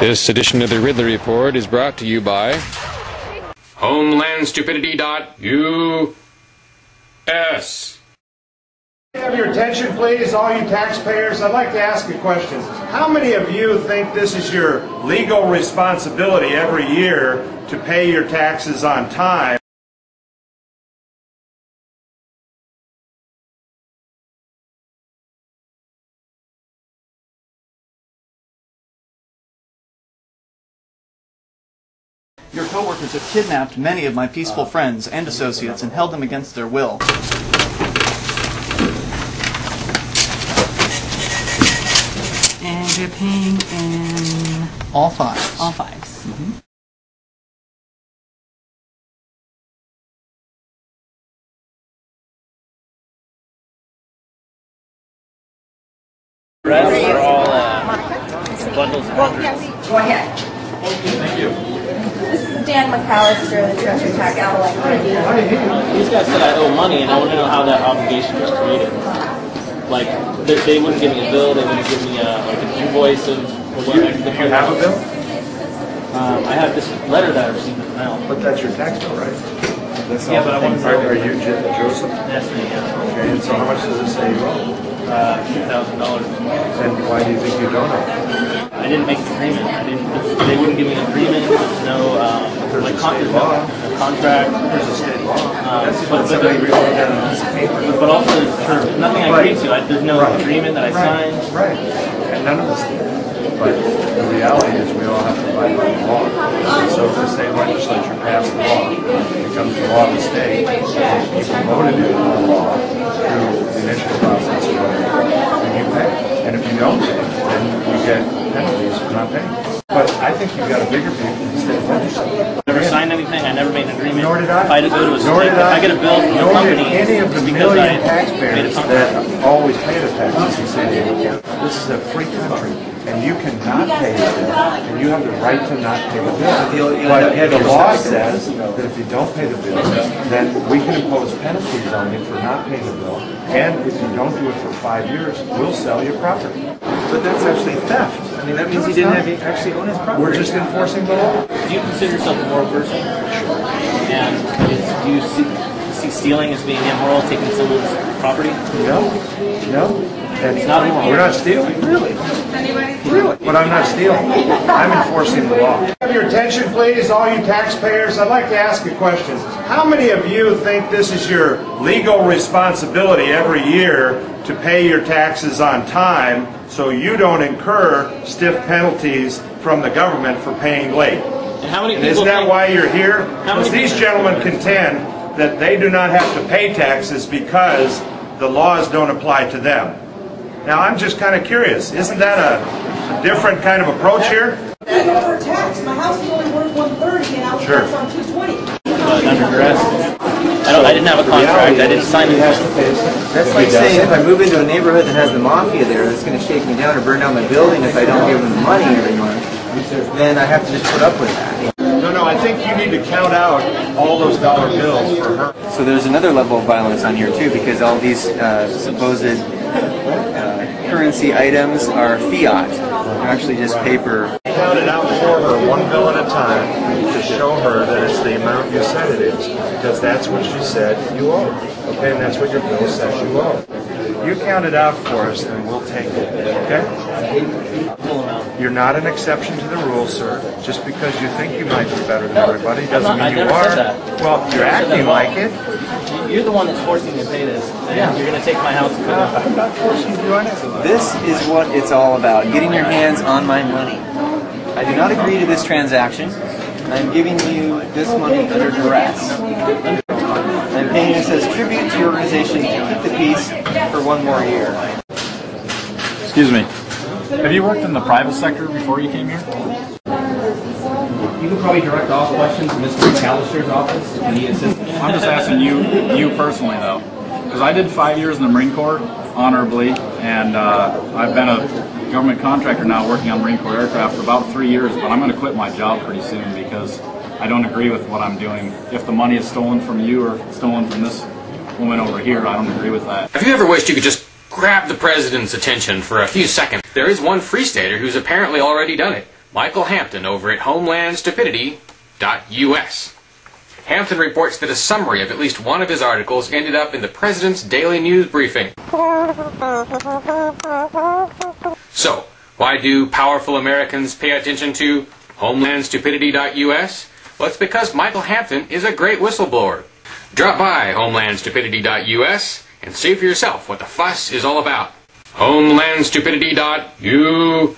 This edition of the Ridley Report is brought to you by HomelandStupidity.us. Have your attention, please, all you taxpayers. I'd like to ask a question. How many of you think this is your legal responsibility every year to pay your taxes on time? Your coworkers have kidnapped many of my peaceful friends and associates and held them against their will. And you're paying in All fives. all fives. Mm-hmm. Rest are all bundles of Go ahead. Thank you. This is Dan McAllister, the Treasury Tech Outline. These guys said I owe money, and I want to know how that obligation was created. Like, they wouldn't give me a bill, they wouldn't give me like an invoice of what Do you have a bill? I have this letter that I received in the mail. But that's your tax bill, right? That's Yeah, but I want to know. Are you Joseph? That's me, yeah. Okay, and so how much does it say you owe? $2,000. And why do you think you don't owe? I didn't make an agreement. They wouldn't give me an agreement. There's no like state law. no contract. There's a state law. But also, nothing I agreed to. There's no agreement that I signed. Right. And none of us did. But the reality is we all have to abide by the law. So if the state legislature passed the law, it becomes the law of the state, and people voted in the law through the initial process or whatever, and you pay. And if you don't pay, then you get penalties for not paying. But I think you've got a bigger beef than the state legislature. I never signed anything. I never made an agreement. Nor did I. If I had to go to a state, if I get a bill from the company, any of the it's because million I taxpayers that always pay the taxes in San Diego. This is a free country, and you cannot pay the bill, and you have the right to not pay the bill. But the law says that if you don't pay the bill, then we can impose penalties on you for not paying the bill, and if you don't do it for 5 years, we'll sell your property. But that's actually theft. I mean, that means he didn't actually own his property. We're just enforcing the law. Do you consider yourself a moral person? And do you see stealing as being immoral, taking someone's property? No. That's not immoral. We're not stealing. Really? Really? But I'm not stealing. I'm enforcing the law. Have your attention, please, all you taxpayers. I'd like to ask a question. How many of you think this is your legal responsibility every year to pay your taxes on time so you don't incur stiff penalties from the government for paying late? And how many And people isn't that think, why you're here? How many Because these people- gentlemen contend that they do not have to pay taxes because the laws don't apply to them. Now, I'm just kind of curious. Isn't that a different kind of approach here? I'm overtaxed. My house is only worth $130 and I was taxed on $220. under duress? I didn't have a contract. I didn't sign it. That's like saying if I move into a neighborhood that has the mafia there, that's going to shake me down or burn down my building if I don't give them the money every month, then I have to just put up with that. No, I think you need to count out all those dollar bills for her. So there's another level of violence on here too, because all these supposed currency items are fiat. They're actually just paper. Count it out for her, one bill at a time, to show her that it's the amount you said it is. Because that's what she said you owe. Okay, and that's what your bill says you owe. You count it out for us and we'll take it. Okay? You're not an exception to the rules, sir. Just because you think you might be better than everybody doesn't mean you are. Well, you're acting like it. You're the one that's forcing me to pay this. And you're going to take my house. I'm not forcing you to do anything. This is what it's all about, getting your hands on my money. I do not agree to this transaction. I'm giving you this money under duress. I'm paying this as tribute to your organization to keep the peace for one more year. Excuse me. Have you worked in the private sector before you came here? You can probably direct all questions to Mr. McAllister's office. I'm just asking you personally, though. Because I did 5 years in the Marine Corps, honorably, and I've been a government contractor now working on Marine Corps aircraft for about 3 years, but I'm going to quit my job pretty soon because I don't agree with what I'm doing. If the money is stolen from you or stolen from this woman over here, I don't agree with that. Have you ever wished you could just grab the president's attention for a few seconds? There is one free stater who's apparently already done it. Michael Hampton over at homelandstupidity.us. Hampton reports that a summary of at least one of his articles ended up in the President's daily news briefing. So, why do powerful Americans pay attention to homelandstupidity.us? Well, it's because Michael Hampton is a great whistleblower. Drop by homelandstupidity.us and see for yourself what the fuss is all about. homelandstupidity.us